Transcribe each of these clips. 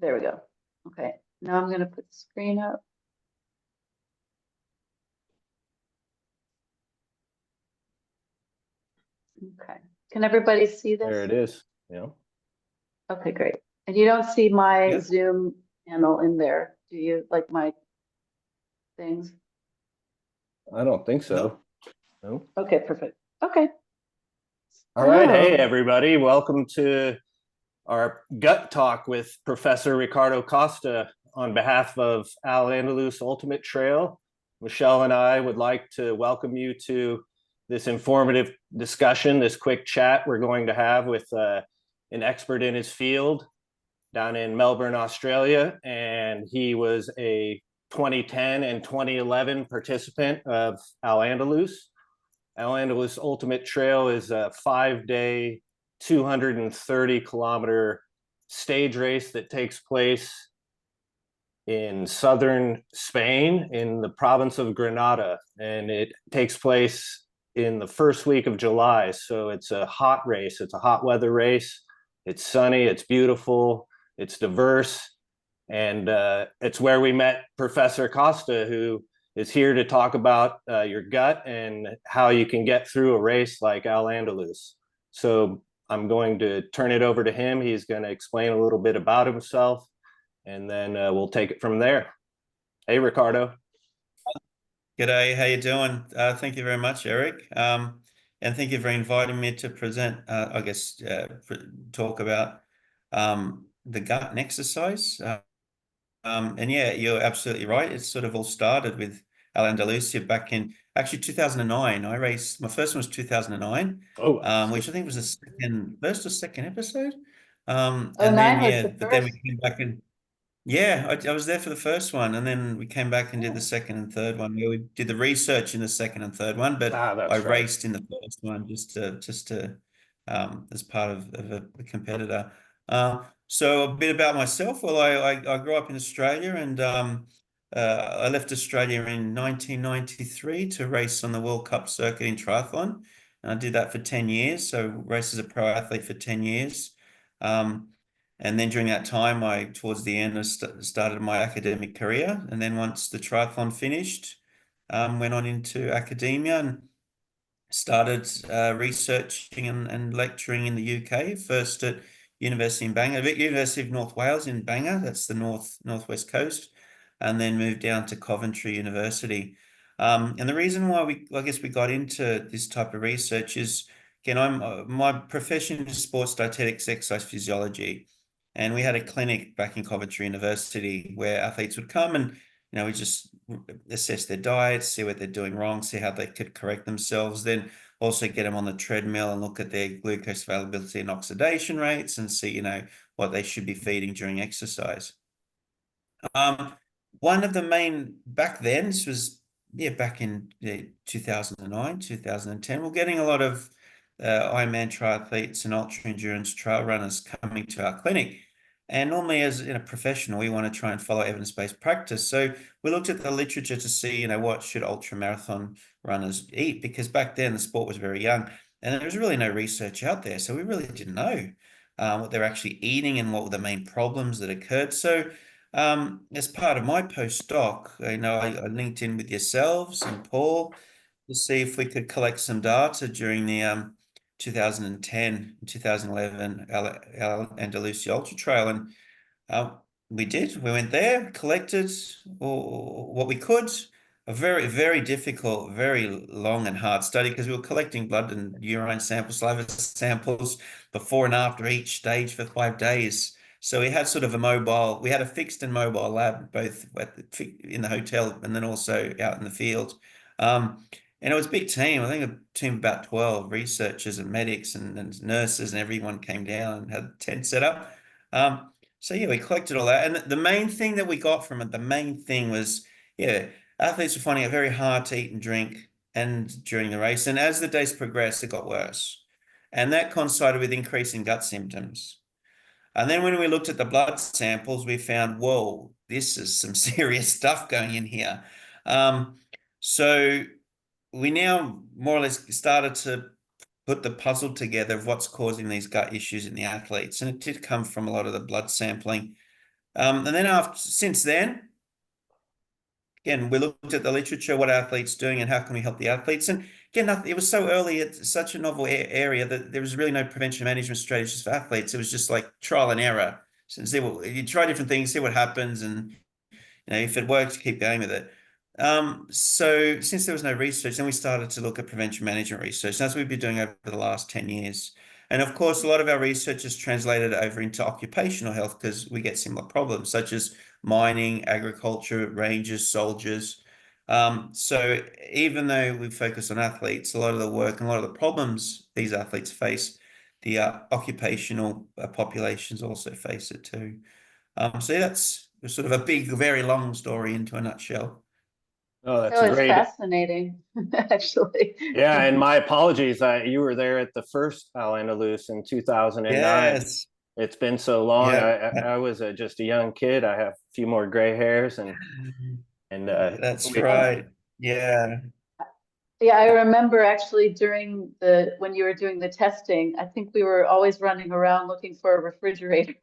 There we go. Okay, now I'm going to put the screen up. Okay, can everybody see this? There it is. Yeah. Okay, great. And you don't see my Yep. Zoom panel in there, do you? Like my things? I don't think so. No. Okay, perfect. Okay. All right. Hey, Oh. everybody. Welcome to our gut talk with Professor Ricardo Costa on behalf of Andalus Ultimate Trail. Michelle and I would like to welcome you to this informative discussion, this quick chat we're going to have with an expert in his field down in Melbourne, Australia. And he was a 2010 and 2011 participant of Andalus. Andalus Ultimate Trail is a 5-day, 230-kilometer stage race that takes place in southern Spain in the province of Granada. And it takes place in the first week of July. So it's a hot race. It's a hot weather race. It's sunny. It's beautiful. It's diverse. And it's where we met Professor Costa, who is here to talk about your gut and how you can get through a race like Andalus. So I'm going to turn it over to him. He's going to explain a little bit about himself, and then we'll take it from there. Hey, Ricardo. G'day, how you doing? Thank you very much, Eric. And thank you for inviting me to present, talk about the gut and exercise. And yeah, you're absolutely right. It sort of all started with Andalusia back in actually 2009. I raced, my first one was 2009, which I think was the first or second episode. And then, yeah, but then we came back and yeah, I was there for the first one, and then we came back and did the second and third one. We did the research in the second and third one, but I raced in the first one just to as part of a competitor. So a bit about myself. Well, I grew up in Australia, and I left Australia in 1993 to race on the World Cup circuit in triathlon, and I did that for 10 years. So raced as a pro athlete for 10 years. And then during that time, towards the end, I started my academic career. And then once the triathlon finished, went on into academia and started researching and lecturing in the UK, first at University in Bangor, University of North Wales in Bangor, that's the northwest coast, and then moved down to Coventry University. And the reason why I guess we got into this type of research is, again, my profession is sports dietetics, exercise physiology. And we had a clinic back in Coventry University where athletes would come and, we just assess their diet, see what they're doing wrong, see how they could correct themselves, then also get them on the treadmill and look at their glucose availability and oxidation rates and see, what they should be feeding during exercise. One of the main, back then, this was, back in 2009, 2010, we're getting a lot of Ironman triathletes and ultra endurance trail runners coming to our clinic. And normally, as a professional, we want to try and follow evidence-based practice. So we looked at the literature to see, what should ultra marathon runners eat, because back then the sport was very young and there was really no research out there. So we really didn't know what they're actually eating and what were the main problems that occurred. So as part of my postdoc, I linked in with yourselves and Paul to see if we could collect some data during the 2010, 2011 Andalusia Ultra Trail. And we did. We went there, collected what we could. A very, very difficult, very long and hard study because we were collecting blood and urine samples, saliva samples before and after each stage for 5 days. So we had sort of we had a fixed and mobile lab, both in the hotel and then also out in the field. And it was a big team. I think a team of about 12 researchers and medics and nurses, and everyone came down and had a tent set up. So yeah, we collected all that. And the main thing that we got from it, the main thing was, athletes were finding it very hard to eat and drink during the race. And as the days progressed, it got worse. And that coincided with increasing gut symptoms. And then when we looked at the blood samples, we found, whoa, this is some serious stuff going in here. So we now more or less started to put the puzzle together of what's causing these gut issues in the athletes. And it did come from a lot of the blood sampling. And then since then, again, we looked at the literature, what athletes doing and how can we help the athletes. And again, it was so early, it's such a novel area that there was really no prevention management strategies for athletes. It was just like trial and error. So you try different things, see what happens, and if it works, keep going with it. So since there was no research, then we started to look at prevention management research. That's what we've been doing over the last 10 years. And of course, a lot of our research is translated over into occupational health because we get similar problems, such as mining, agriculture, rangers, soldiers. So even though we focus on athletes, a lot of the work and a lot of the problems these athletes face, the occupational populations also face it too. So that's sort of a big, very long story into a nutshell. Oh, that's So it's great. fascinating, actually. Yeah, and my apologies. You were there at the first Andalus in 2009. Yes. It's been so long. Yeah. I was just a young kid. I have a few more gray hairs, and That's right. Yeah. Yeah, I remember actually when you were doing the testing, I think we were always running around looking for a refrigerator,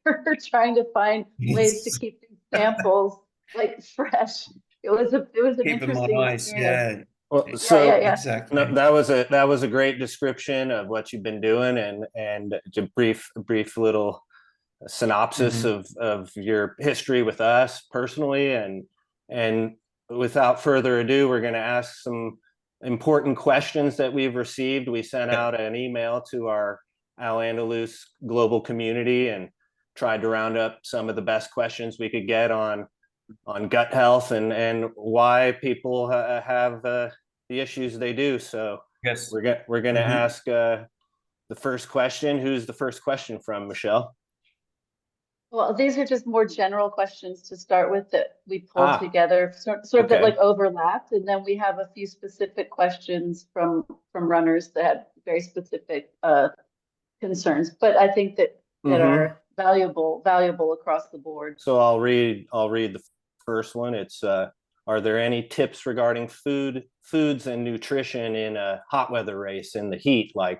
trying to find ways to Yes. keep these samples like fresh. It was an Keep them interesting nice. experience. Yeah. well, Yeah, so yeah, yeah. Exactly. that was a great description of what you've been doing, and a brief little synopsis Mhm. of your history with us personally, and without further ado, we're going to ask some important questions that we've received. We sent Yeah. out an email to our Al Andalus global community and tried to round up some of the best questions we could get on gut health and why people have the issues they do. So Yes. we're going to Mhm. ask the first question. Who's the first question from, Michelle? Well, these are just more general questions to start with that we pulled Ah, together, sort of that okay. like overlapped, and then we have a few specific questions from runners that had very specific concerns, but I think that Mm-hmm. are valuable across the board. So I'll read the first one. It's are there any tips regarding foods and nutrition in a hot weather race in the heat, like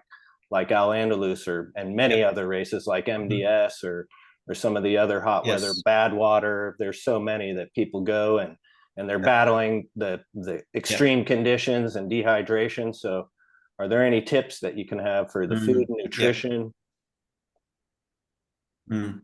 Al Andalus and many Yep. other races like Mhm. MDS or some of the other hot weather, Yes. Badwater? There's so many that people go and they're Yep. battling the Yep. extreme conditions and dehydration. So are there any tips that you can have for the food and Yep. nutrition? Mm.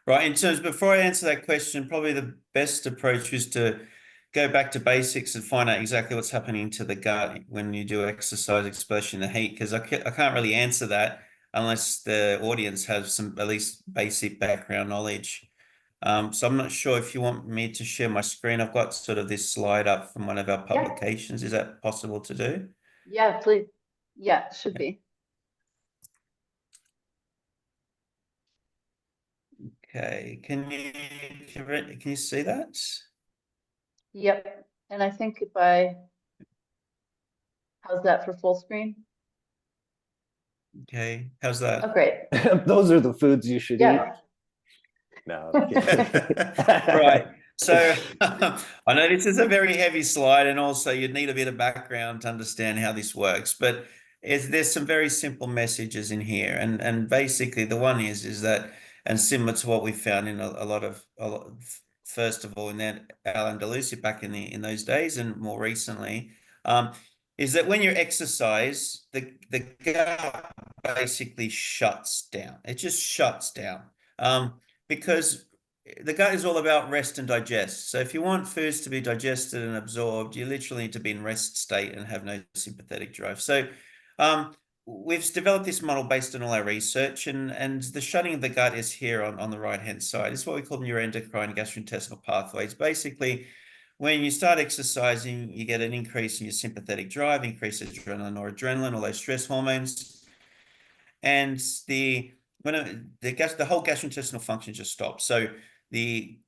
Right. In terms, before I answer that question, probably the best approach is to go back to basics and find out exactly what's happening to the gut when you do exercise, especially in the heat, because I can't really answer that unless the audience has some at least basic background knowledge. So I'm not sure if you want me to share my screen. I've got sort of this slide up from one of our Yeah, publications. Is that possible to do? yeah, please. Yeah, it should be. Okay. Can you see that? Yep. And I think how's that for full screen? Okay. How's Oh, that? great. Those are the foods you should eat. Yeah. No, I'm kidding. Right. So I know this is a very heavy slide, and also you'd need a bit of background to understand how this works. But there's some very simple messages in here, and basically the one is that, and similar to what we found in a lot of first of all in that Al Andalusia back in those days, and more recently, is that when you exercise, the gut basically shuts down. It just shuts down. Because the gut is all about rest and digest. So if you want foods to be digested and absorbed, you literally need to be in rest state and have no sympathetic drive. So we've developed this model based on all our research, and the shutting of the gut is here on the right-hand side. It's what we call neuroendocrine gastrointestinal pathways. Basically, when you start exercising, you get an increase in your sympathetic drive, increase adrenaline or adrenaline, all those stress hormones, and the whole gastrointestinal function just stops. So the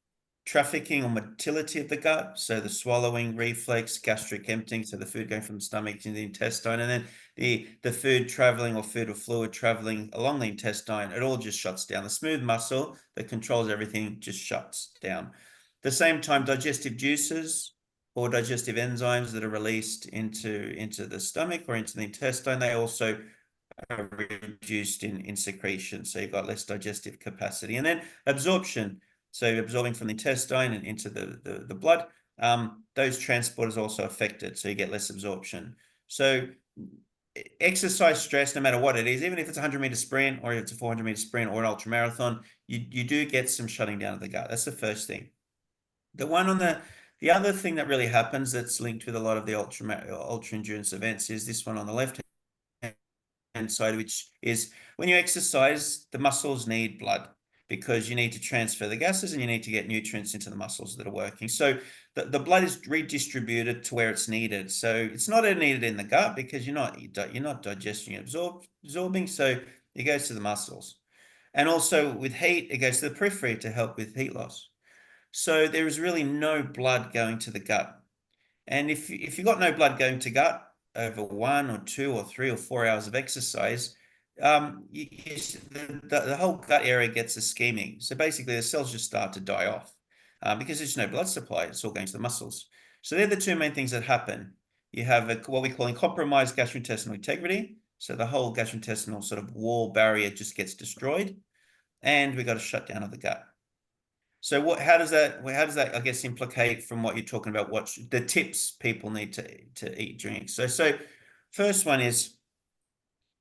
trafficking or motility of the gut, so the swallowing reflex, gastric emptying, so the food going from the stomach to the intestine, and then the food traveling or food or fluid traveling along the intestine, it all just shuts down. The smooth muscle that controls everything just shuts down. At the same time, digestive juices or digestive enzymes that are released into the stomach or into the intestine, they also are reduced in secretion, so you've got less digestive capacity. And then absorption. so absorbing from the intestine and into the blood, those transporters also affected, so you get less absorption. So exercise stress, no matter what it is, even if it's a 100-meter sprint or if it's a 400-meter sprint or an ultra marathon, you do get some shutting down of the gut. That's the first thing. The other thing that really happens that's linked with a lot of the ultra endurance events is this one on the left hand side, which is when you exercise, the muscles need blood because you need to transfer the gases and you need to get nutrients into the muscles that are working. So the blood is redistributed to where it's needed. So it's not needed in the gut because you're not digesting, absorbing. So it goes to the muscles. And also with heat, it goes to the periphery to help with heat loss. So there is really no blood going to the gut. And if you've got no blood going to gut over 1 or 2 or 3 or 4 hours of exercise, the whole gut area gets ischemic. So basically the cells just start to die off because there's no blood supply. It's all going to the muscles. So they're the two main things that happen. You have what we call compromised gastrointestinal integrity. So the whole gastrointestinal sort of wall barrier just gets destroyed, and we got a shutdown of the gut. So how does that, I guess, implicate from what you're talking about, what the tips people need to eat, drink? So first one is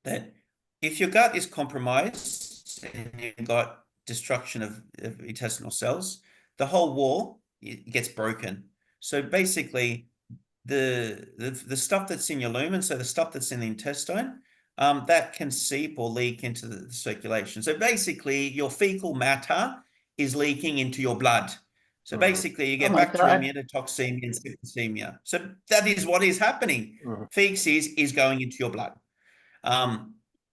that if your gut is compromised and you've got destruction of intestinal cells, the whole wall gets broken. So basically the stuff that's in your lumen, so the stuff that's in the intestine, that can seep or leak into the circulation. So basically your fecal matter is leaking into your blood. So basically you get bacteremia, toxemia, and septicemia. So that is what is happening. Feces is going into your blood.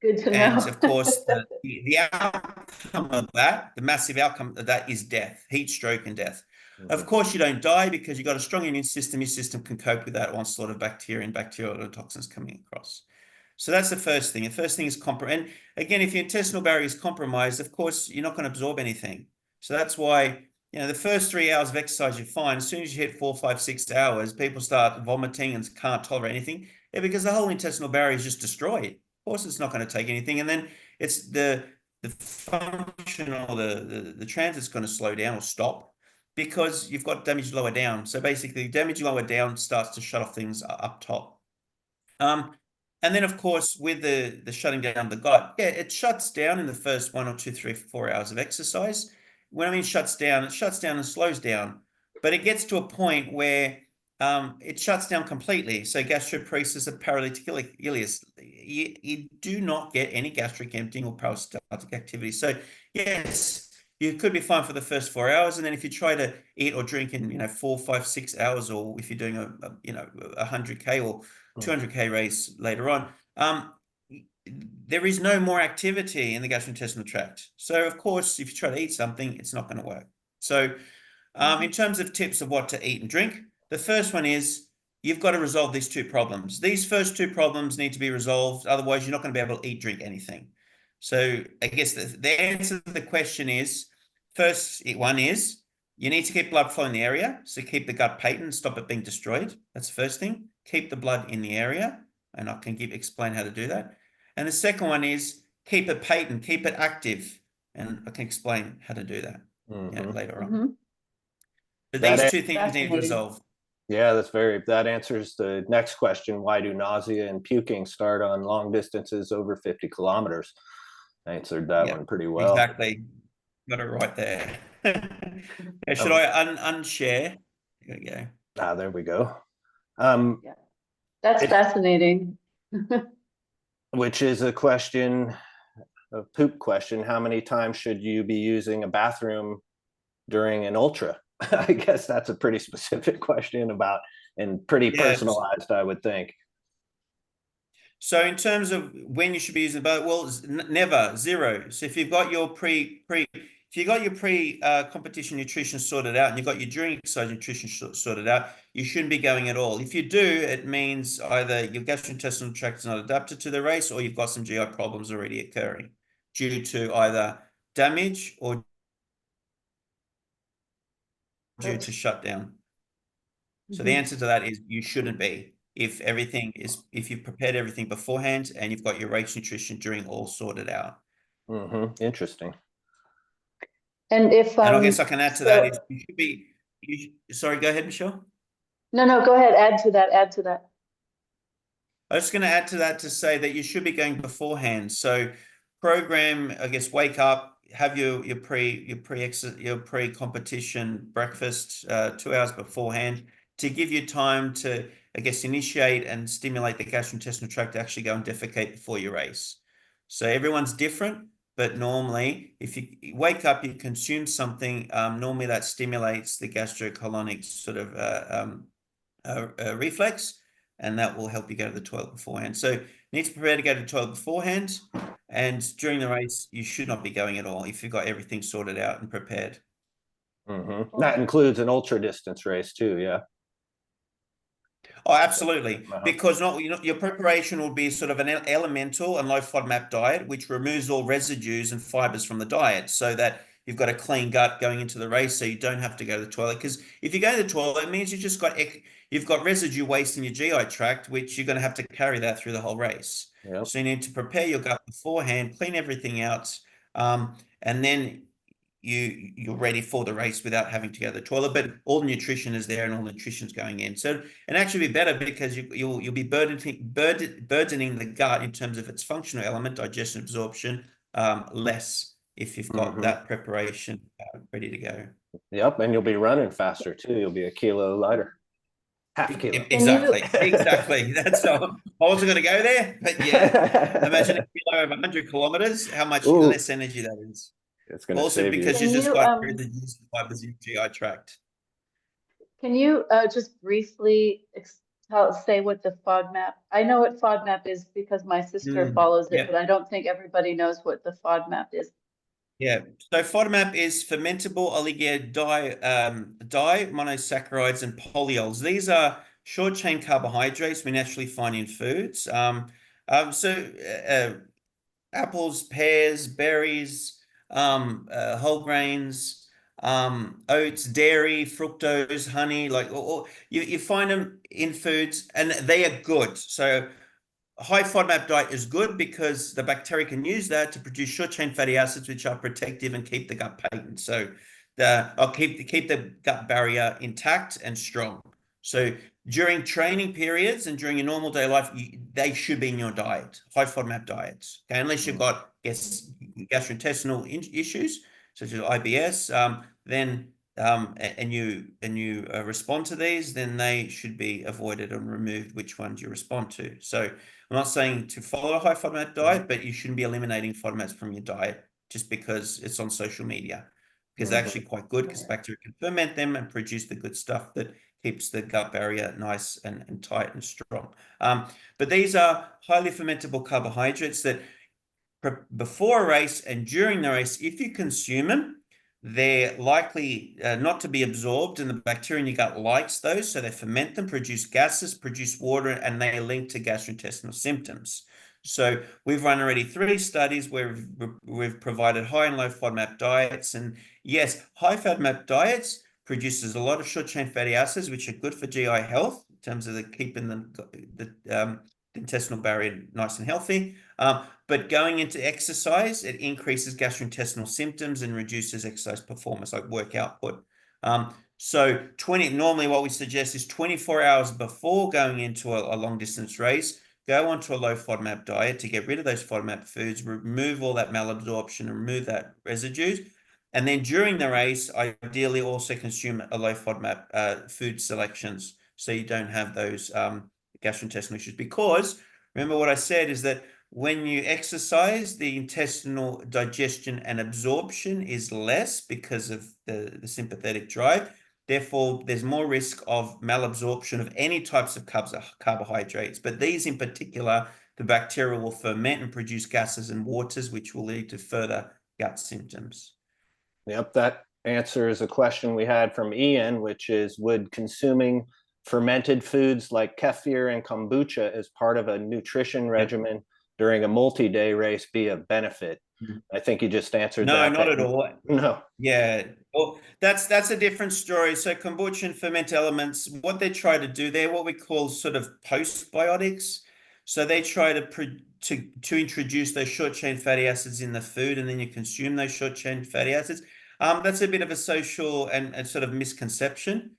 Good to know. And of course, the outcome of that, the massive outcome of that is death, heat stroke and death. Of course, you don't die because you've got a strong immune system. Your system can cope with that onslaught of bacteria and bacterial toxins coming across. So that's the first thing. The first thing is and again, if your intestinal barrier is compromised, of course, you're not going to absorb anything. So that's why, the first 3 hours of exercise you're fine. As soon as you hit 4, 5, 6 hours, people start vomiting and can't tolerate anything. Yeah, because the whole intestinal barrier is just destroyed. Of course, it's not going to take anything. And then it's the function or the transit's going to slow down or stop because you've got damage lower down. So basically, damage lower down starts to shut off things up top. And then, of course, with the shutting down of the gut, it shuts down in the first 1 or 2, 3, 4 hours of exercise. When I mean shuts down, it shuts down and slows down. But it gets to a point where it shuts down completely. So gastroparesis of paralytic ileus, you do not get any gastric emptying or peristaltic activity. So yes, you could be fine for the first 4 hours, and then if you try to eat or drink in 4, 5, 6 hours, or if you're doing a 100K or 200K race later on, there is no more activity in the gastrointestinal tract. So of course, if you try to eat something, it's not going to work. So in terms of tips of what to eat and drink, the first one is you've got to resolve these 2 problems. These first 2 problems need to be resolved. Otherwise, you're not going to be able to eat, drink anything. So I guess the answer to the question is, first one is you need to keep blood flow in the area. So keep the gut patent, stop it being destroyed. That's the first thing. Keep the blood in the area. And I can explain how to do that. And the second one is keep it patent, keep it active. And I can explain how to do that later on. But these 2 things need resolved. Yeah, that answers the next question. Why do nausea and puking start on long distances over 50 kilometers? Answered that one pretty well. Exactly. Got it right there. Should I unshare? There we go. There we go. That's fascinating. Which is a question, a poop question. How many times should you be using a bathroom during an ultra? I guess that's a pretty specific question and pretty personalized, I would think. So in terms of when you should be using both, well, never, 0. So if you've got your competition nutrition sorted out and you've got your during exercise nutrition sorted out, you shouldn't be going at all. If you do, it means either your gastrointestinal tract is not adapted to the race, or you've got some GI problems already occurring due to either damage or due to shutdown. So the answer to that is you shouldn't be. If you've prepared everything beforehand and you've got your race nutrition during all sorted out. Interesting. And if, And I guess I can add to that is so, you should be, sorry, go ahead, Michelle. no, go ahead, add to that, add to that. I was going to add to that to say that you should be going beforehand. So program, I guess, wake up, have your pre-competition breakfast 2 hours beforehand to give you time to, I guess, initiate and stimulate the gastrointestinal tract to actually go and defecate before your race. So everyone's different, but normally if you wake up, you consume something, normally that stimulates the gastrocolonic sort of reflex, and that will help you go to the toilet beforehand. So you need to prepare to go to the toilet beforehand, and during the race, you should not be going at all if you've got everything sorted out and prepared. That includes an ultra distance race too, yeah. Oh, absolutely. Because your preparation will be sort of an elemental and low FODMAP diet, which removes all residues and fibers from the diet so that you've got a clean gut going into the race so you don't have to go to the toilet. Because if you go to the toilet, it means you've got residue waste in your GI tract, which you're going to have to carry that through the whole race. Yep. So you need to prepare your gut beforehand, clean everything out, and then you're ready for the race without having to go to the toilet. But all the nutrition is there and all the nutrition's going in. So and actually be better because you'll be burdening the gut in terms of its functional element, digestion, absorption, less if you've got that preparation ready to go. Yep, and you'll be running faster too. You'll be a kilo lighter. Half a kilo. Exactly. That's all. I wasn't going to go there, but yeah. Imagine a kilo over 100 kilometers, how much less energy that is. It's going to Also save because you. you just got rid of the fibers in your GI tract. Can you just briefly say what the FODMAP? I know what FODMAP is because my sister follows it, but I don't think everybody knows what the FODMAP is. Yeah, so FODMAP is fermentable monosaccharides and polyols. These are short chain carbohydrates we naturally find in foods. Apples, pears, berries, whole grains, oats, dairy, fructose, honey, you find them in foods and they are good. So a high FODMAP diet is good because the bacteria can use that to produce short-chain fatty acids, which are protective and keep the gut patent. So keep the gut barrier intact and strong. So during training periods and during your normal day life, they should be in your diet, high FODMAP diets. Okay, unless you've got gastrointestinal issues such as IBS, and you respond to these, then they should be avoided and removed. Which ones you respond to. So I'm not saying to follow a high FODMAP diet, but you shouldn't be eliminating FODMAPs from your diet just because it's on social media. Because they're actually quite good because bacteria can ferment them and produce the good stuff that keeps the gut barrier nice and tight and strong. But these are highly fermentable carbohydrates that before a race and during the race, if you consume them, they're likely not to be absorbed, and the bacteria in your gut likes those, so they ferment them, produce gases, produce water, and they are linked to gastrointestinal symptoms. So we've run already 3 studies where we've provided high and low FODMAP diets, and yes, high FODMAP diets produces a lot of short-chain fatty acids, which are good for GI health in terms of keeping the intestinal barrier nice and healthy. But going into exercise, it increases gastrointestinal symptoms and reduces exercise performance, like work output. So normally what we suggest is 24 hours before going into a long distance race, go onto a low FODMAP diet to get rid of those FODMAP foods, remove all that malabsorption, and remove that residues. And then during the race, ideally also consume a low FODMAP food selections so you don't have those gastrointestinal issues. Because remember what I said is that when you exercise, the intestinal digestion and absorption is less because of the sympathetic drive. Therefore, there's more risk of malabsorption of any types of carbohydrates. But these in particular, the bacteria will ferment and produce gases and waters, which will lead to further gut symptoms. Yep, that answers a question we had from Ian, which is, would consuming fermented foods like kefir and kombucha as part of a nutrition regimen during a multi-day race be a benefit? I think you just answered that. No, not at all. No. Yeah, well, that's a different story. So kombucha and ferment elements, what they try to do, they're what we call sort of postbiotics. So they try to introduce those short chain fatty acids in the food, and then you consume those short chain fatty acids. That's a bit of a social and sort of misconception,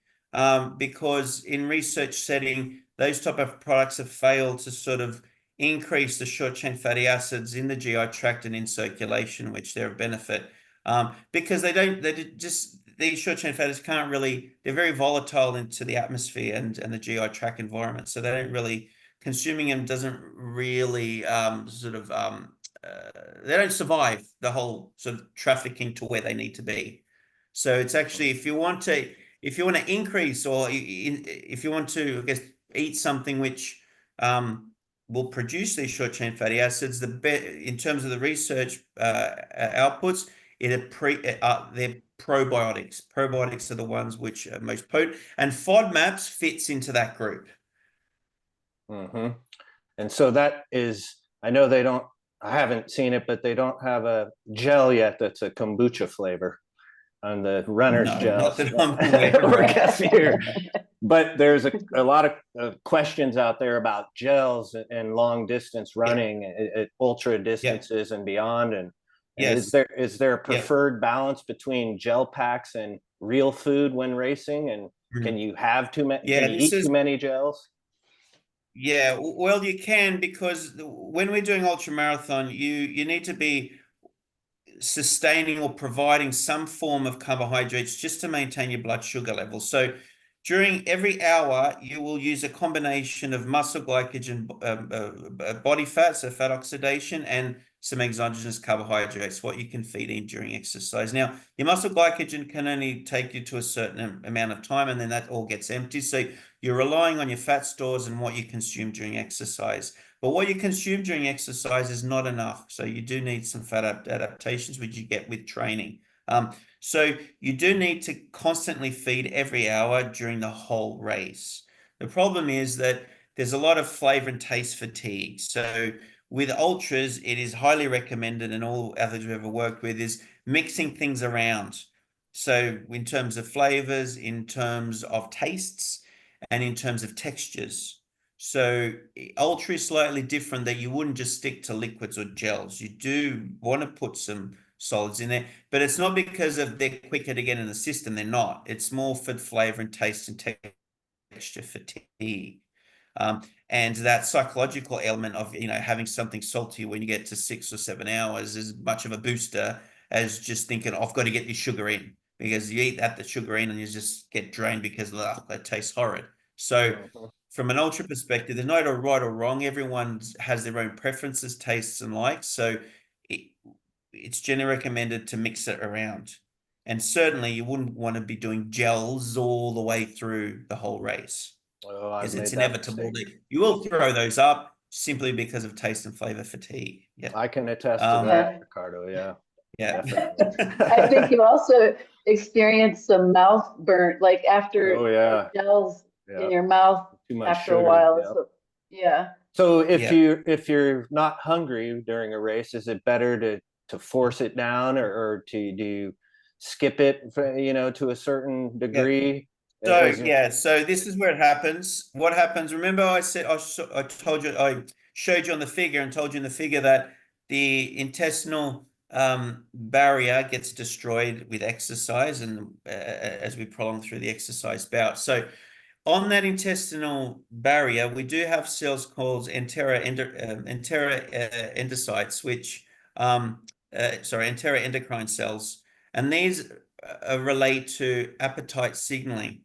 because in research setting, those type of products have failed to sort of increase the short chain fatty acids in the GI tract and in circulation, which they're a benefit, because these short chain fatty acids can't really, they're very volatile into the atmosphere and the GI tract environment. So they don't really, consuming them doesn't really they don't survive the whole sort of trafficking to where they need to be. So it's actually, if you want to increase, or if you want to, I guess, eat something which will produce these short chain fatty acids, in terms of the research outputs, they're probiotics. Probiotics are the ones which are most potent, and FODMAPs fits into that group. Mm-hmm. And so that is, I know I haven't seen it, but they don't have a gel yet that's a kombucha flavor on the runner's gels. Or kefir. But there's a lot of questions out there about gels and long distance running at ultra distances and beyond. And is there a preferred balance between gel packs and real food when racing? And can you have too many? Can you eat too many gels? Yeah, well, you can, because when we're doing ultra marathon, you need to be sustaining or providing some form of carbohydrates just to maintain your blood sugar level. So during every hour, you will use a combination of muscle glycogen, body fat, so fat oxidation, and some exogenous carbohydrates, what you can feed in during exercise. Now, your muscle glycogen can only take you to a certain amount of time, and then that all gets empty. So you're relying on your fat stores and what you consume during exercise. But what you consume during exercise is not enough. So you do need some fat adaptations, which you get with training. So you do need to constantly feed every hour during the whole race. The problem is that there's a lot of flavor and taste fatigue. So with ultras, it is highly recommended, and all athletes we've ever worked with, is mixing things around. So in terms of flavors, in terms of tastes, and in terms of textures. So ultra is slightly different, that you wouldn't just stick to liquids or gels. You do want to put some solids in there, but it's not because of they're quicker to get in the system. They're not. It's more for flavor and taste and texture fatigue. And that psychological element of, having something salty when you get to 6 or 7 hours is much of a booster as just thinking, I've got to get this sugar in, because you eat the sugar in and you just get drained because that tastes horrid. So from an ultra perspective, there's no right or wrong. Everyone has their own preferences, tastes, and likes. So it's generally recommended to mix it around. And certainly you wouldn't want to be doing gels all the way through the whole race. Because it's inevitable that you will throw those up simply because of taste and flavor fatigue. Yeah, I can attest to that, Ricardo. Yeah. I think you also experience some mouth burn, like after gels in your mouth after a while. So if you're not hungry during a race, is it better to force it down, or do you skip it, to a certain degree? So this is where it happens. What happens? Remember, I said I told you, I showed you on the figure and told you in the figure that the intestinal barrier gets destroyed with exercise, and as we prolong through the exercise bout. So on that intestinal barrier, we do have cells called enteroendocytes, which enteroendocrine cells, and these relate to appetite signaling.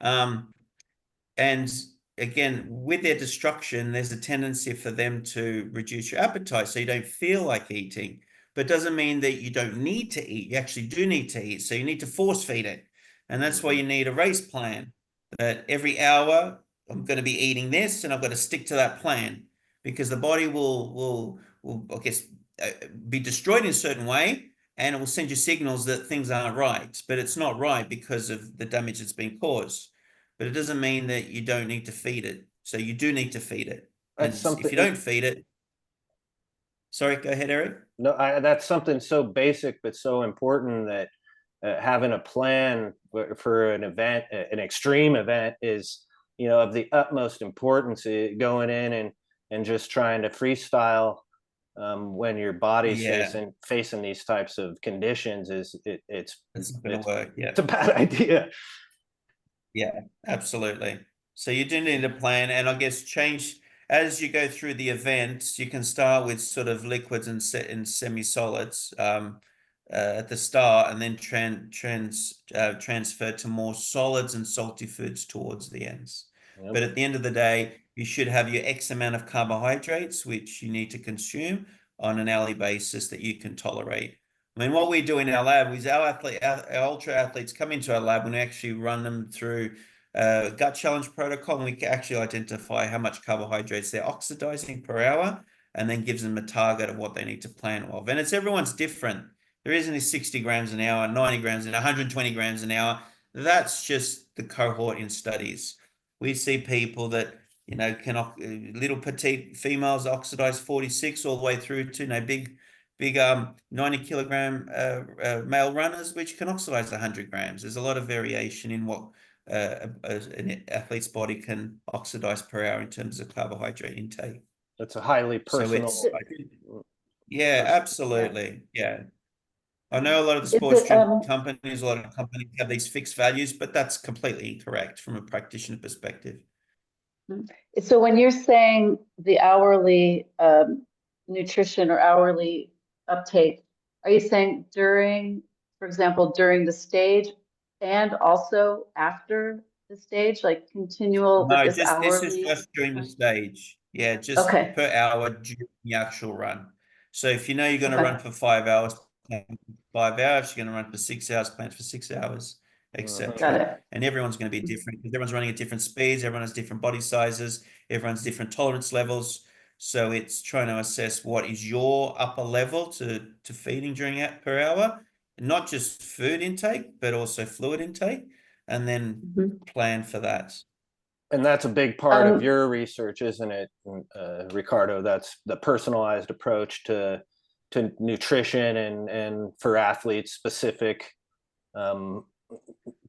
And again, with their destruction, there's a tendency for them to reduce your appetite, so you don't feel like eating. But it doesn't mean that you don't need to eat. You actually do need to eat, so you need to force feed it. And that's why you need a race plan, that every hour I'm going to be eating this, and I've got to stick to that plan, because the body will I guess, be destroyed in a certain way, and it will send you signals that things aren't right, but it's not right because of the damage that's been caused. But it doesn't mean that you don't need to feed it. So you do need to feed it. And if you don't feed it, sorry, go ahead, Eric. No, that's something so basic but so important, that having a plan for an event, an extreme event, is of the utmost importance. Going in and just trying to freestyle when your body's Yeah, facing these types of conditions it's not going to work. Yeah. it's a bad idea. Yeah, absolutely. So you do need a plan, and I guess change as you go through the events. You can start with sort of liquids and semi-solids at the start, and then transfer to more solids and salty foods towards the ends. Yep. But at the end of the day, you should have your X amount of carbohydrates, which you need to consume on an hourly basis that you can tolerate. I mean, what we do in our lab is our ultra athletes come into our lab and we actually run them through a gut challenge protocol, and we can actually identify how much carbohydrates they're oxidizing per hour, and then gives them a target of what they need to plan of. And everyone's different. There isn't a 60 grams an hour, 90 grams an hour, 120 grams an hour. That's just the cohort in studies. We see people that, little petite females oxidize 46 all the way through to, big 90-kilogram male runners, which can oxidize 100 grams. There's a lot of variation in what an athlete's body can oxidize per hour in terms of carbohydrate intake. That's a highly personal. Yeah, absolutely. Yeah. I know a lot of the sports companies, a lot of companies have these fixed values, but that's completely incorrect from a practitioner perspective. So when you're saying the hourly nutrition or hourly uptake, are you saying during, for example, during the stage and also after the stage, like continual No, with this hourly? this is just during the stage. Yeah, just per hour during the actual run. So if you know you're going to run for 5 hours, plan for 5 hours, you're going to run for 6 hours, plan for 6 hours, etc. And everyone's going to be different because everyone's running at different speeds, everyone has different body sizes, everyone's different tolerance levels. So it's trying to assess what is your upper level to feeding during per hour, not just food intake, but also fluid intake, and then plan for that. And that's a big part of your research, isn't it, Ricardo? That's the personalized approach to nutrition and for athletes specific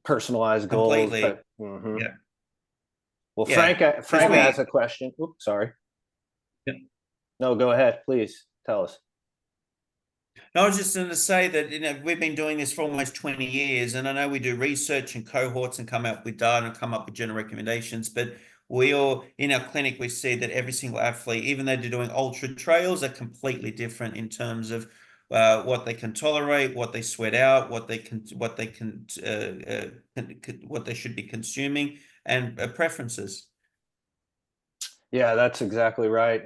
personalized goals. Yeah. Well, yeah. Frank has a question. Oops, sorry. Yeah. No, go ahead, please tell us. No, I was just going to say that we've been doing this for almost 20 years, and I know we do research and cohorts and come up with data and come up with general recommendations, but we all, in our clinic, we see that every single athlete, even though they're doing ultra trails, are completely different in terms of what they can tolerate, what they sweat out, what they should be consuming, and preferences. Yeah, that's exactly right,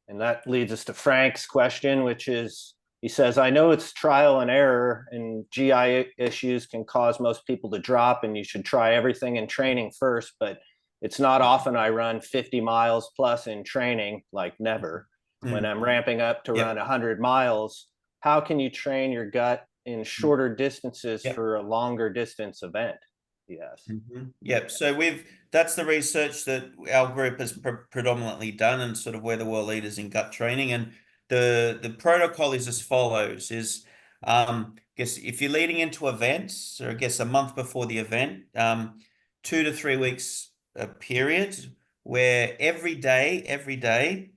and that leads us to Frank's question, which is, he says, I know it's trial and error and GI issues can cause most people to drop and you should try everything in training first, but it's not often I run 50 miles plus in training, like never. When I'm ramping up to run 100 miles, how can you train your gut in shorter distances for a longer distance event? Yes. Yep. So that's the research that our group has predominantly done and sort of we're the world leaders in gut training. And the protocol is as follows, is I guess if you're leading into events, or I guess a month before the event, 2 to 3 weeks period where every day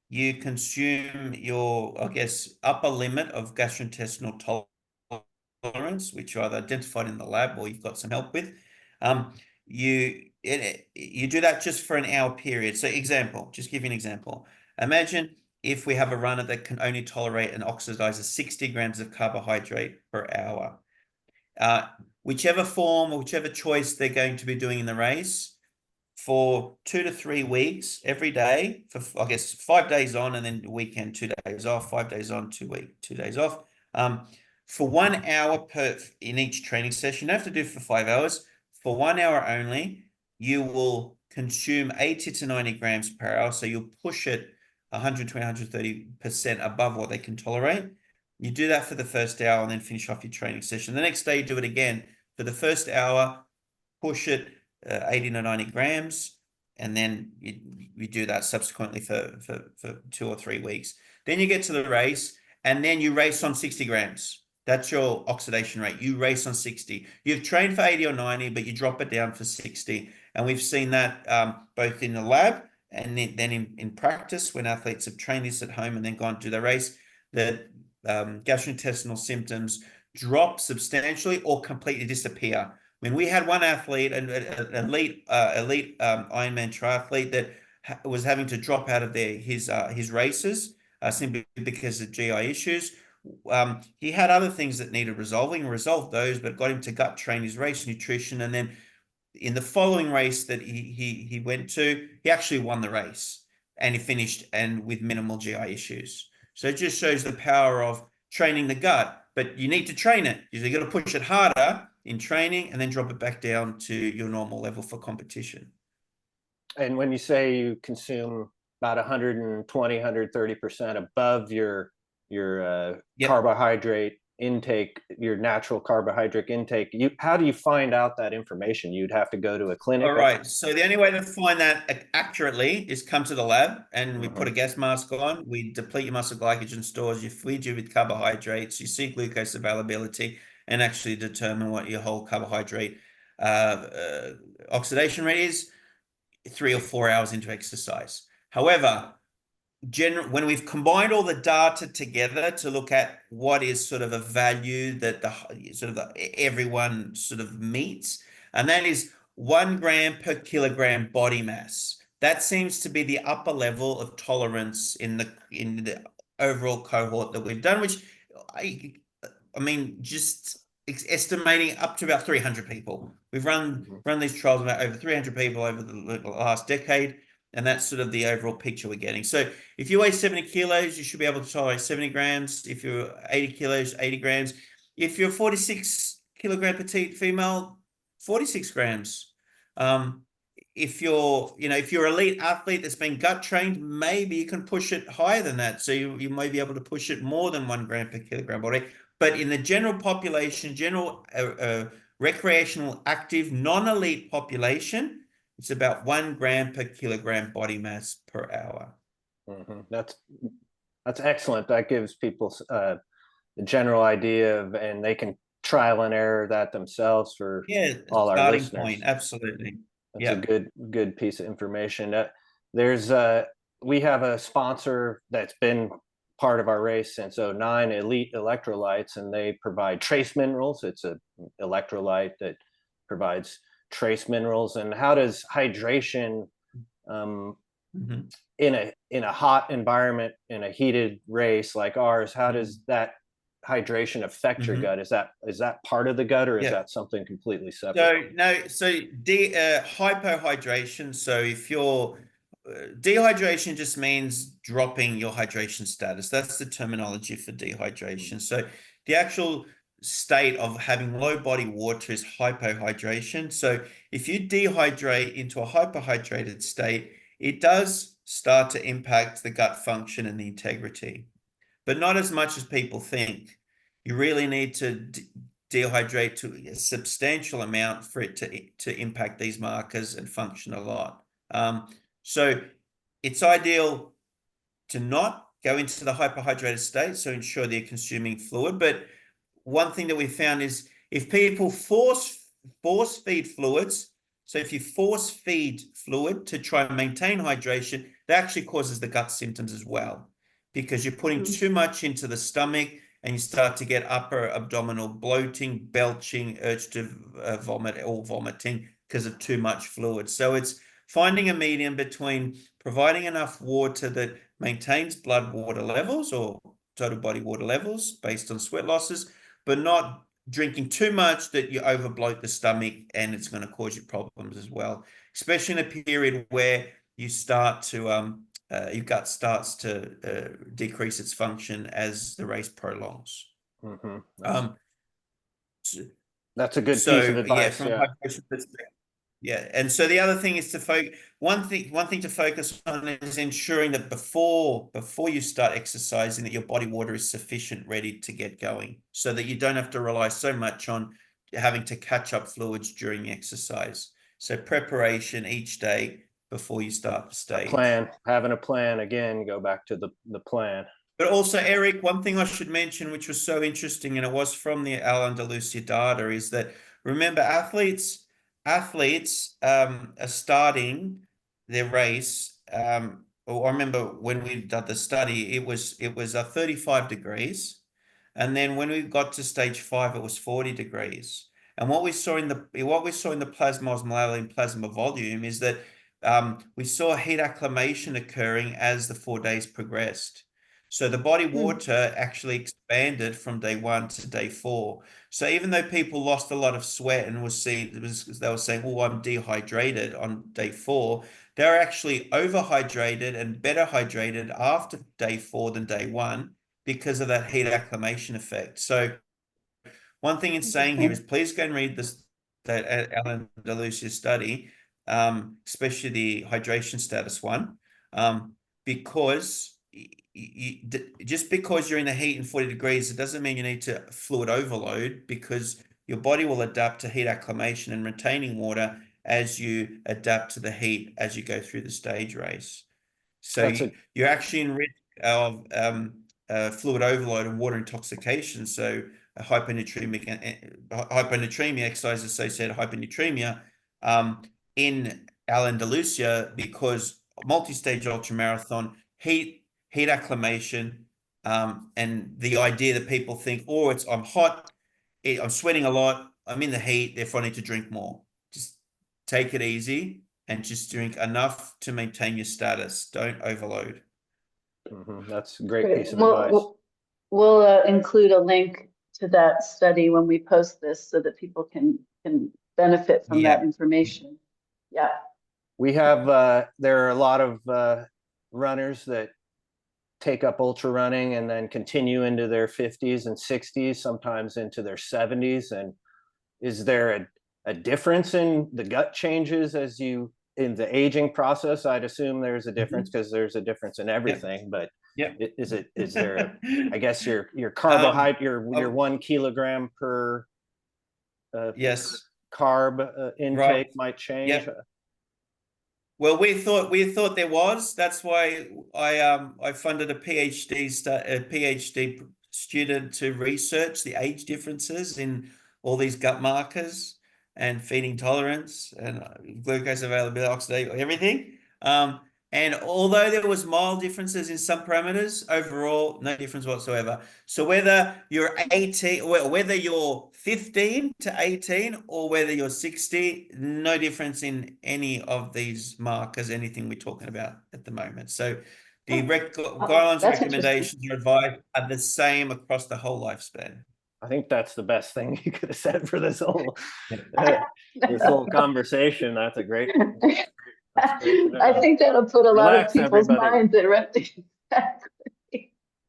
you consume your, I guess, upper limit of gastrointestinal tolerance, which you either identified in the lab or you've got some help with. You do that just for an hour period. So just give you an example. Imagine if we have a runner that can only tolerate and oxidizes 60 grams of carbohydrate per hour. Whichever form or whichever choice they're going to be doing in the race, for 2 to 3 weeks, every day, for I guess 5 days on and then the weekend, 2 days off, 5 days on, 2 days off. For 1 hour in each training session, you don't have to do it for 5 hours. For 1 hour only, you will consume 80 to 90 grams per hour. So you'll push it 120, 130% above what they can tolerate. You do that for the first hour and then finish off your training session. The next day, you do it again. For the first hour, push it 80 to 90 grams, and then you do that subsequently for 2 or 3 weeks. Then you get to the race, and then you race on 60 grams. That's your oxidation rate. You race on 60. You've trained for 80 or 90, but you drop it down for 60. And we've seen that both in the lab then in practice, when athletes have trained this at home and then gone to the race, the gastrointestinal symptoms drop substantially or completely disappear. I mean, we had one athlete, an elite Ironman triathlete, that was having to drop out of his races simply because of GI issues. He had other things that needed resolving, resolved those, but got him to gut train his race nutrition. And then in the following race that he went to, he actually won the race, and he finished and with minimal GI issues. So it just shows the power of training the gut, but you need to train it. You got to push it harder in training and then drop it back down to your normal level for competition. And when you say you consume about 120, 130% above your Yep. carbohydrate intake, your natural carbohydrate intake, how do you find out that information? You'd have to go to a clinic. All right. So the only way to find that accurately is come to the lab, and we put a gas mask on. We deplete your muscle glycogen stores. You feed you with carbohydrates. You see glucose availability, and actually determine what your whole carbohydrate oxidation rate is 3 or 4 hours into exercise. However, when we've combined all the data together to look at what is sort of a value that everyone sort of meets, and that is 1 gram per kilogram body mass. That seems to be the upper level of tolerance in the overall cohort that we've done, which I mean, just estimating up to about 300 people. We've run these trials about over 300 people over the last decade. And that's sort of the overall picture we're getting. So if you weigh 70 kilos, you should be able to tolerate 70 grams. If you're 80 kilos, 80 grams. If you're 46 kilogram petite female, 46 grams. If you're elite athlete that's been gut trained, maybe you can push it higher than that. So you may be able to push it more than 1 gram per kilogram body. But in the general population, recreational, active, non-elite population, it's about 1 gram per kilogram body mass per hour. That's excellent. That gives people a general idea of, and they can trial and error that themselves for all our listeners. Point. Absolutely. That's a good piece of information. We have a sponsor that's been part of our race since 2009, Elite Electrolytes, and they provide trace minerals. It's an electrolyte that provides trace minerals. And how does hydration in a hot environment, in a heated race like ours, how does that hydration affect your gut? Is that part of the gut, or is that something completely separate? Hypohydration. So if you're dehydration, just means dropping your hydration status. That's the terminology for dehydration. So the actual state of having low body water is hypohydration. So if you dehydrate into a hyperhydrated state, it does start to impact the gut function and the integrity, but not as much as people think. You really need to dehydrate to a substantial amount for it to impact these markers and function a lot. So it's ideal to not go into the hyperhydrated state, so ensure that you're consuming fluid. But one thing that we found is if people force feed fluids, so if you force feed fluid to try and maintain hydration, that actually causes the gut symptoms as well, because you're putting too much into the stomach and you start to get upper abdominal bloating, belching, urge to vomit or vomiting because of too much fluid. So it's finding a medium between providing enough water that maintains blood water levels or total body water levels based on sweat losses, but not drinking too much that you overbloat the stomach, and it's going to cause you problems as well, especially in a period where you start to your gut starts to decrease its function as the race prolongs. That's a good piece of advice. From a hydration perspective. And so the other thing is to focus. One thing to focus on is ensuring that before you start exercising, that your body water is sufficient, ready to get going, so that you don't have to rely so much on having to catch up fluids during the exercise. So preparation each day before you start the stage. Having a plan, again, go back to the plan. But also, Eric, one thing I should mention, which was so interesting, and it was from the Andalus data, is that, remember, athletes are starting their race I remember when we did the study, it was 35 degrees, and then when we got to stage 5, it was 40 degrees. And what we saw in the plasma osmolality and plasma volume is that we saw heat acclimation occurring as the 4 days progressed. So the body water actually expanded from day 1 to day 4. So even though people lost a lot of sweat and they were saying, "Oh, I'm dehydrated" on day 4, they're actually overhydrated and better hydrated after day 4 than day 1 because of that heat acclimation effect. So one thing it's saying here is please go and read that Andalus study, especially the hydration status one, because just because you're in the heat and 40 degrees, it doesn't mean you need to fluid overload, because your body will adapt to heat acclimation and retaining water as you adapt to the heat as you go through the stage race. So you're actually in risk of fluid overload and water intoxication. So hyponatremia, exercise-associated hyponatremia in Andalusia, because multi-stage ultramarathon, heat acclimation, and the idea that people think, oh, I'm hot, I'm sweating a lot, I'm in the heat, therefore I need to drink more. Just take it easy and just drink enough to maintain your status. Don't overload. That's a great piece of advice. We'll include a link to that study when we post this so that people can benefit from that information. Yeah. We have, there are a lot of runners that take up ultra running and then continue into their 50s and 60s, sometimes into their 70s. And is there a difference in the gut changes in the aging process? I'd assume there's a difference, because there's a difference in everything, but is there I guess your carbohydrate, your 1 kilogram per carb intake might change? Well, we thought there was. That's why I funded a PhD student to research the age differences in all these gut markers and feeding tolerance and glucose availability, oxidation, everything. And although there was mild differences in some parameters, overall no difference whatsoever. So whether you're 18, whether you're 15 to 18, or whether you're 60, no difference in any of these markers, anything we're talking about at the moment. So the guidelines, recommendations, or advice are the same across the whole lifespan. I think that's the best thing you could have said for this whole conversation. That's a great. I think that'll put a lot of people's minds at rest.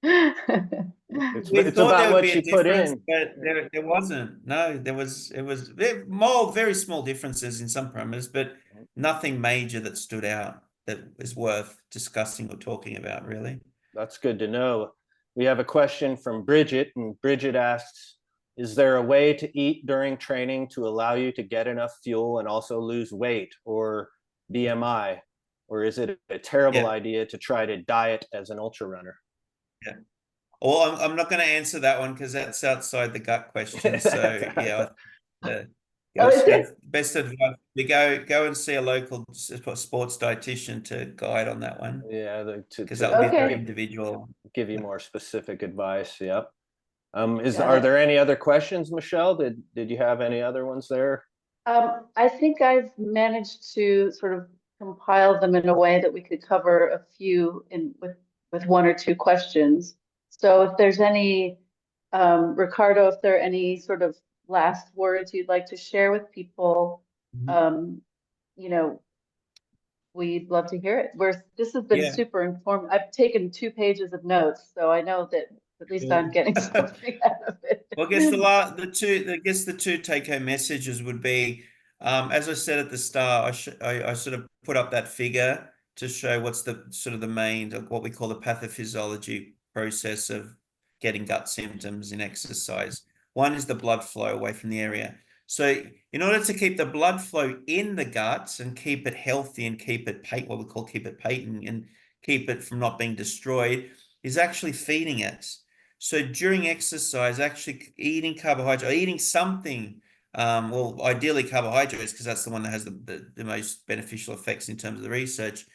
It's about what you put in. But there wasn't. No, it was mild, very small differences in some parameters, but nothing major that stood out that is worth discussing or talking about, really. That's good to know. We have a question from Bridget, and Bridget asks, is there a way to eat during training to allow you to get enough fuel and also lose weight or BMI? Or is it a terrible idea to try to diet as an ultra runner? Yeah. Well, I'm not going to answer that one because that's outside the gut question. So best advice: we go and see a local sports dietitian to guide on that one. Yeah, because that would be very individual. Give you more specific advice. Yep. Are there any other questions, Michelle? Did you have any other ones there? I think I've managed to sort of compile them in a way that we could cover a few with 1 or 2 questions. So if there's any, Ricardo, if there are any sort of last words you'd like to share with people, we'd love to hear it. This has been super informative. I've taken 2 pages of notes, so I know that at least I'm getting something out of it. Well, I guess the two take-home messages would be, as I said at the start, I sort of put up that figure to show what's the sort of the main, what we call the pathophysiology process of getting gut symptoms in exercise. One is the blood flow away from the area. So in order to keep the blood flow in the guts and keep it healthy and keep it what we call keep it patent and keep it from not being destroyed, is actually feeding it. So during exercise, actually eating carbohydrate, or eating something, well, ideally carbohydrates, because that's the one that has the most beneficial effects in terms of the research.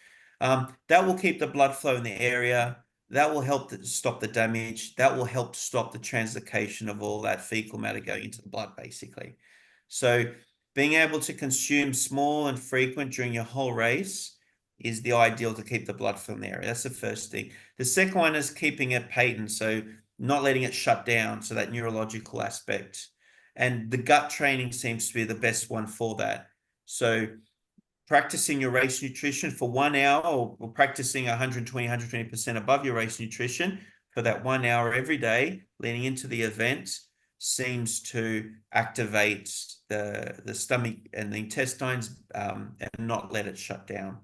That will keep the blood flow in the area. That will help to stop the damage. That will help stop the translocation of all that fecal matter going into the blood, basically. So being able to consume small and frequent during your whole race is the ideal to keep the blood flow in the area. That's the first thing. The second one is keeping it patent, so not letting it shut down, so that neurological aspect. And the gut training seems to be the best one for that. So practicing your race nutrition for 1 hour, or practicing 120% above your race nutrition for that 1 hour every day leading into the event seems to activate the stomach and the intestines, and not let it shut down.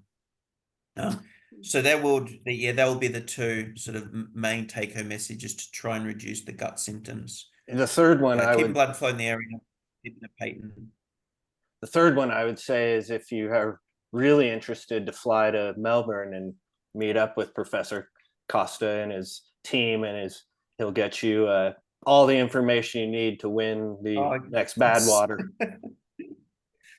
So that will be the two sort of main take-home messages to try and reduce the gut symptoms. The third one keeping blood flow in the area, keeping it patent. The third one I would say is, if you are really interested to fly to Melbourne and meet up with Professor Costa and his team, and he'll get you all the information you need to win the next Badwater.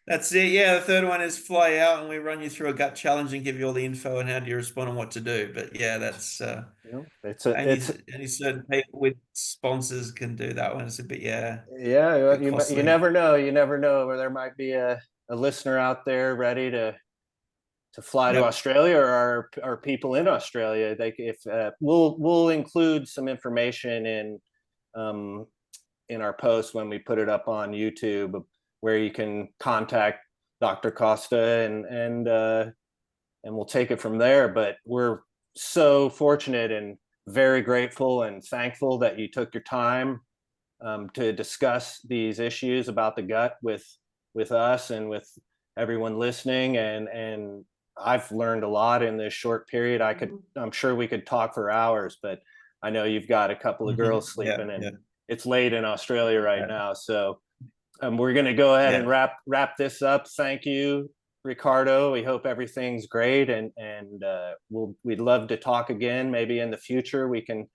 That's it. Yeah, the third one is fly out and we run you through a gut challenge and give you all the info on how do you respond and what to do. But yeah, that's only certain people with sponsors can do that one. It's a bit you never know. You never know where there might be a listener out there ready to fly to Australia, or are people in Australia. We'll include some information in our post when we put it up on YouTube, where you can contact Dr. Costa, and we'll take it from there. But we're so fortunate and very grateful and thankful that you took your time to discuss these issues about the gut with us and with everyone listening. And I've learned a lot in this short period. I'm sure we could talk for hours, but I know you've got a couple of girls sleeping, and it's late in Australia right now. So we're going to go ahead and wrap this up. Thank you, Ricardo. We hope everything's great, and we'd love to talk again. Maybe in the future we can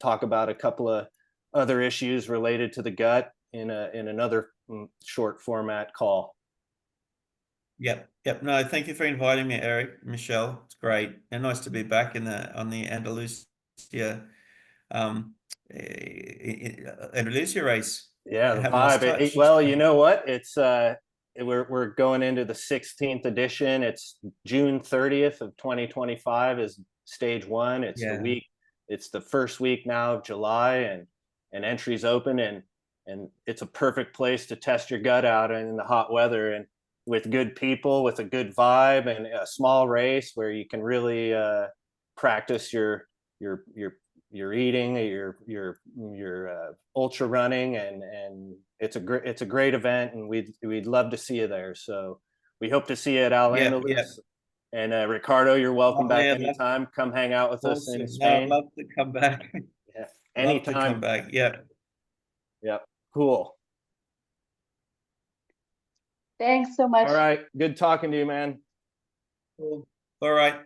talk about a couple of other issues related to the gut in another short format call. Yep. No, thank you for inviting me, Eric, Michelle. It's great and nice to be back on the Andalus Andalusia race. Yeah, the vibe. Well, you know what? It's we're going into the 16th edition. It's June 30th of 2025 is stage one. It's the week. It's the first week now of July, and entries open, and it's a perfect place to test your gut out in the hot weather, and with good people, with a good vibe, and a small race where you can really practice your eating, your ultra running, and it's a great event, and we'd love to see you there. So we hope to see you at Andalus. And Ricardo, you're welcome back anytime. Come hang out with us in Spain. I'd love to come back. Anytime. Love to come back. Yep. Cool. Thanks so much. All right. Good talking to you, man. Cool. All right.